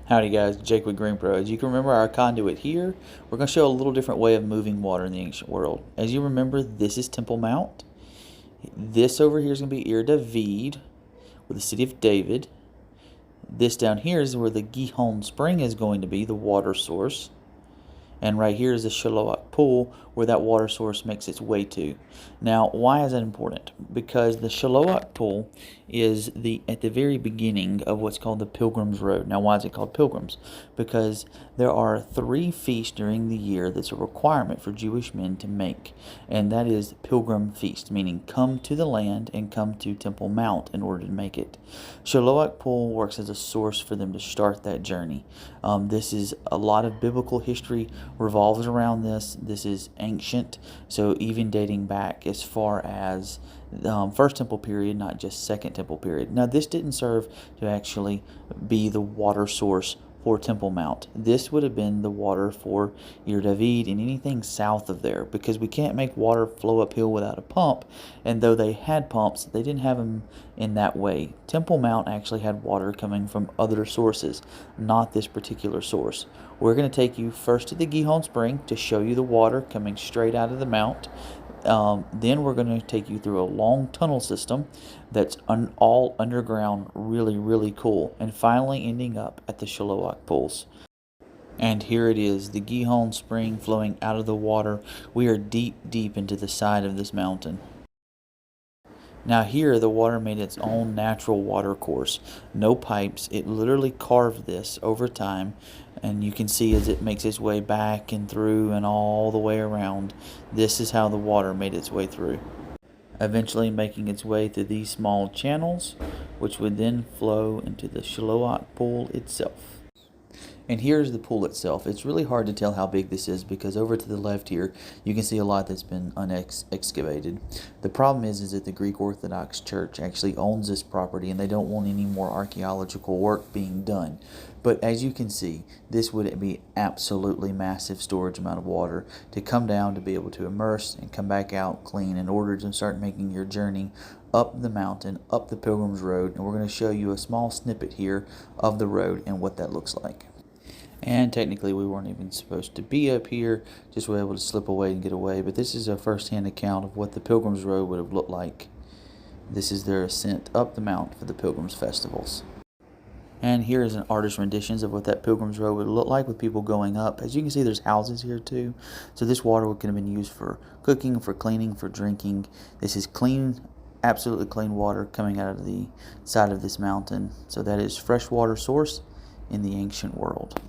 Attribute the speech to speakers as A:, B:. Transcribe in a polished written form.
A: Howdy guys, Jake with Green Pro. As you can remember our conduit here, we're going to show a little different way of moving water in the ancient world. As you remember, this is Temple Mount. This over here is going to be Ir David, with the city of David. This down here is where the Gihon Spring is going to be, the water source. And right here is the Shiloach Pool, where that water source makes its way to. Now, why is that important? Because the Shiloach Pool is at the very beginning of what's called the Pilgrim's Road. Now, why is it called Pilgrims? Because there are 3 feasts during the year that's a requirement for Jewish men to make. And that is Pilgrim Feast, meaning come to the land and come to Temple Mount in order to make it. Shiloach Pool works as a source for them to start that journey. This is a lot of biblical history revolves around this. This is ancient, so even dating back as far as First Temple period, not just Second Temple period. Now, this didn't serve to actually be the water source for Temple Mount. This would have been the water for Ir David and anything south of there, because we can't make water flow uphill without a pump, and though they had pumps, they didn't have them in that way. Temple Mount actually had water coming from other sources, not this particular source. We're going to take you first to the Gihon Spring to show you the water coming straight out of the mount. Then we're going to take you through a long tunnel system that's all underground, really cool, and finally ending up at the Shiloach Pools. And here it is, the Gihon Spring flowing out of the water. We are deep into the side of this mountain. Now here, the water made its own natural water course. No pipes. It literally carved this over time. And you can see as it makes its way back and through and all the way around, this is how the water made its way through. Eventually making its way through these small channels, which would then flow into the Shiloach Pool itself. And here's the pool itself. It's really hard to tell how big this is because over to the left here, you can see a lot that's been unexcavated. The problem is that the Greek Orthodox Church actually owns this property and they don't want any more archaeological work being done. But as you can see, this would be absolutely massive storage amount of water to come down to be able to immerse and come back out clean in order to start making your journey up the mountain, up the Pilgrim's Road. And we're going to show you a small snippet here of the road and what that looks like. And technically we weren't even supposed to be up here, just were able to slip away and get away. But this is a first-hand account of what the Pilgrim's Road would have looked like. This is their ascent up the mount for the Pilgrims festivals. And here is an artist's renditions of what that Pilgrim's Road would look like with people going up. As you can see, there's houses here too. So this water could have been used for cooking, for cleaning, for drinking. This is clean, absolutely clean water coming out of the side of this mountain. So that is fresh water source in the ancient world.